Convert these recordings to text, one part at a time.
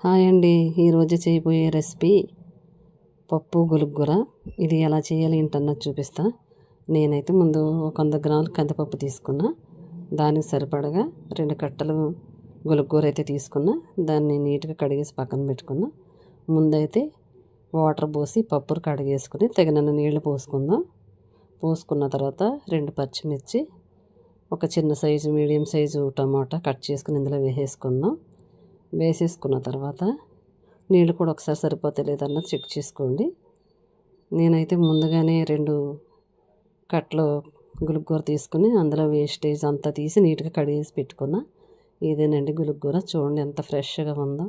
Hi అండి. ఈరోజు చేయబోయే రెసిపీ పప్పు గొలుగ్గూర. ఇది ఎలా చేయాలి ఏంటన్నది చూపిస్తా. నేనైతే ముందు ఒక 100 గ్రాములు కందిపప్పు తీసుకున్నా. దానికి సరిపడగా 2 కట్టలు గొలుగ్గూర అయితే తీసుకున్నా. దాన్ని నీట్గా కడిగేసి పక్కన పెట్టుకున్నా. ముందైతే వాటర్ పోసి పప్పును కడిగేసుకుని తగినన్ని నీళ్లు పోసుకుందాం. పోసుకున్న తర్వాత 2 పచ్చిమిర్చి, ఒక చిన్న సైజు మీడియం సైజు టమాటా కట్ చేసుకుని ఇందులో వేసేసుకుందాం. వేసేసుకున్న తర్వాత నీళ్ళు కూడా ఒకసారి సరిపోతే లేదన్నది చెక్ చేసుకోండి. నేనైతే ముందుగానే 2 కట్టలు గులుగ్గూర తీసుకుని అందులో వేస్టేజ్ అంతా తీసి నీట్గా కడిగేసి పెట్టుకున్నా. ఇదేనండి గులుగ్గూర. చూడండి ఎంత ఫ్రెష్గా ఉందో.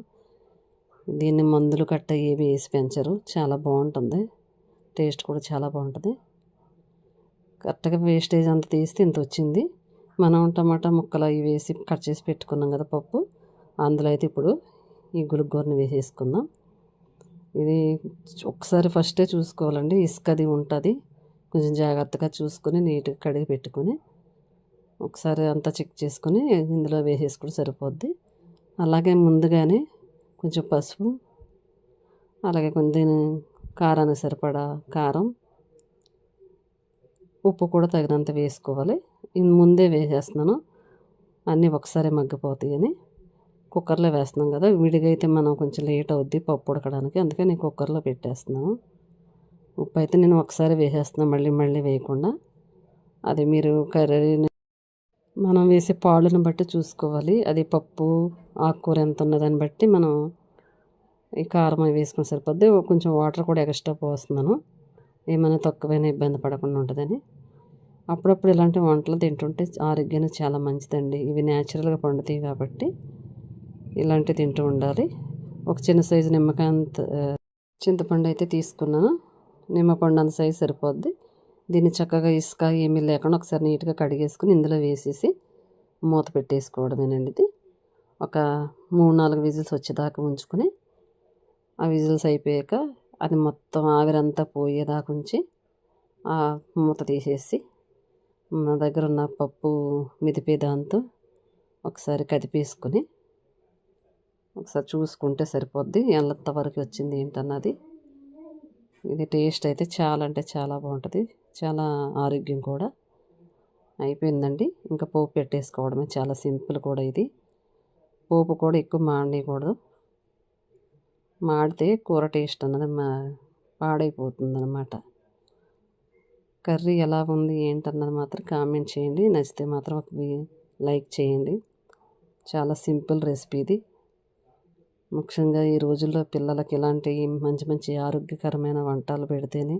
దీన్ని మందులు కట్ట ఏమి వేసి పెంచరు. చాలా బాగుంటుంది. టేస్ట్ కూడా చాలా బాగుంటుంది. కరెక్ట్గా వేస్టేజ్ అంతా తీస్తే ఇంత వచ్చింది. మనం టమాటా ముక్కలు అవి వేసి కట్ చేసి పెట్టుకున్నాం కదా పప్పు, అందులో అయితే ఇప్పుడు ఈ గులుగ్గూరని వేసేసుకుందాం. ఇది ఒకసారి ఫస్టే చూసుకోవాలండి, ఇసుకది ఉంటుంది. కొంచెం జాగ్రత్తగా చూసుకొని నీట్గా కడిగి పెట్టుకొని ఒకసారి అంతా చెక్ చేసుకొని ఇందులో వేసేసుకుంటే సరిపోద్ది. అలాగే ముందుగానే కొంచెం పసుపు, అలాగే కొంచెం కారానికి సరిపడా కారం, ఉప్పు కూడా తగినంత వేసుకోవాలి. ముందే వేసేస్తున్నాను, అన్నీ ఒకసారి మగ్గిపోతాయని. కుక్కర్లో వేస్తున్నాం కదా, విడిగా అయితే మనం కొంచెం లేట్ అవుద్ది పప్పు ఉడకడానికి, అందుకే నేను కుక్కర్లో పెట్టేస్తున్నాను. ఉప్పు అయితే నేను ఒకసారి వేసేస్తున్నాను, మళ్ళీ వేయకుండా. అది మీరు కర్రీ మనం వేసే పాలుని బట్టి చూసుకోవాలి. అది పప్పు ఆకుకూర ఎంత ఉన్నదాన్ని బట్టి మనం ఈ కారం అవి వేసుకుని సరిపోద్ది. కొంచెం వాటర్ కూడా ఎక్స్ట్రా పోస్తున్నాను, ఏమైనా తక్కువైనా ఇబ్బంది పడకుండా ఉంటుందని. అప్పుడప్పుడు ఇలాంటి వంటలు తింటుంటే ఆరోగ్యానికి చాలా మంచిదండి. ఇవి న్యాచురల్గా పండుతాయి కాబట్టి ఇలాంటివి తింటూ ఉండాలి. ఒక చిన్న సైజు నిమ్మకాయ అంత చింతపండు అయితే తీసుకున్నాను. నిమ్మపండు అంత సైజు సరిపోద్ది. దీన్ని చక్కగా ఇసుక ఏమీ లేకుండా ఒకసారి నీట్గా కడిగేసుకుని ఇందులో వేసేసి మూత పెట్టేసుకోవడమేనండి. ఇది ఒక 3-4 విజిల్స్ వచ్చేదాకా ఉంచుకొని, ఆ విజిల్స్ అయిపోయాక అది మొత్తం ఆవిరంతా పోయేదాకా ఉంచి ఆ మూత తీసేసి నా దగ్గర ఉన్న పప్పు మిదిపే దాంతో ఒకసారి కదిపేసుకొని ఒకసారి చూసుకుంటే సరిపోద్ది ఎంతవరకు వచ్చింది ఏంటన్నది. ఇది టేస్ట్ అయితే చాలా అంటే చాలా బాగుంటుంది, చాలా ఆరోగ్యం కూడా. అయిపోయిందండి, ఇంకా పోపు పెట్టేసుకోవడమే. చాలా సింపుల్ కూడా ఇది. పోపు కూడా ఎక్కువ మాడనీయకూడదు. మాడితే కూర టేస్ట్ అన్నది పాడైపోతుంది అన్నమాట. కర్రీ ఎలా ఉంది ఏంటన్నది మాత్రం కామెంట్ చేయండి. నచ్చితే మాత్రం ఒక లైక్ చేయండి. చాలా సింపుల్ రెసిపీ ఇది. ముఖ్యంగా ఈ రోజుల్లో పిల్లలకి ఇలాంటి మంచి మంచి ఆరోగ్యకరమైన వంటలు పెడితేనే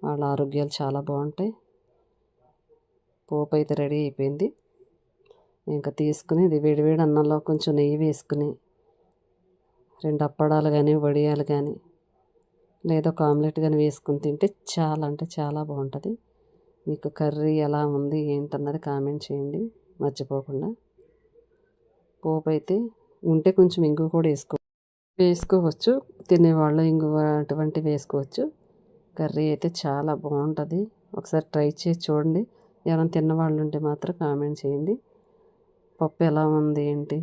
వాళ్ళ ఆరోగ్యాలు చాలా బాగుంటాయి. పోపు అయితే రెడీ అయిపోయింది. ఇంకా తీసుకుని ఇది వేడివేడి అన్నంలో కొంచెం నెయ్యి వేసుకుని 2 అప్పడాలు కానీ వడియాలు కానీ లేదా ఒక ఆమ్లెట్ కానీ వేసుకుని తింటే చాలా అంటే చాలా బాగుంటుంది. మీకు కర్రీ ఎలా ఉంది ఏంటన్నది కామెంట్ చేయండి మర్చిపోకుండా. పోపు అయితే ఉంటే కొంచెం ఇంగువ కూడా వేసుకోవచ్చు. తినేవాళ్ళు ఇంగువ అటువంటివి వేసుకోవచ్చు. కర్రీ అయితే చాలా బాగుంటుంది. ఒకసారి ట్రై చేసి చూడండి. ఎవరైనా తిన్నవాళ్ళు ఉంటే మాత్రం కామెంట్ చేయండి. పప్పు ఎలా ఉంది ఏంటి.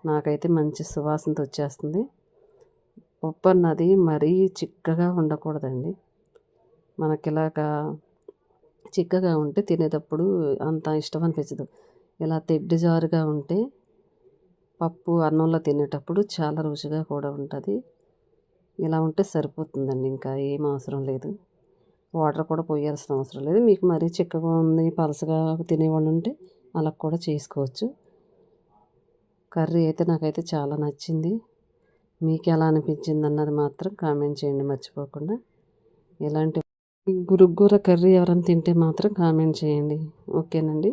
నాకైతే మంచి సువాసనతో వచ్చేస్తుంది. పప్పు అన్నది మరీ చిక్కగా ఉండకూడదండి. మనకిలాగా చిక్కగా ఉంటే తినేటప్పుడు అంత ఇష్టం అనిపించదు. ఇలా తెడ్డు జారుగా ఉంటే పప్పు అన్నంలో తినేటప్పుడు చాలా రుచిగా కూడా ఉంటుంది. ఇలా ఉంటే సరిపోతుందండి, ఇంకా ఏం అవసరం లేదు. వాటర్ కూడా పోయాల్సిన అవసరం లేదు. మీకు మరీ చిక్కగా ఉంది పలసగా తినేవాళ్ళు ఉంటే అలా కూడా చేసుకోవచ్చు. కర్రీ అయితే నాకైతే చాలా నచ్చింది. మీకు ఎలా అనిపించింది అన్నది మాత్రం కామెంట్ చేయండి మర్చిపోకుండా. ఇలాంటి గురుగ్గూర కర్రీ ఎవరైనా తింటే మాత్రం కామెంట్ చేయండి. ఓకేనండి.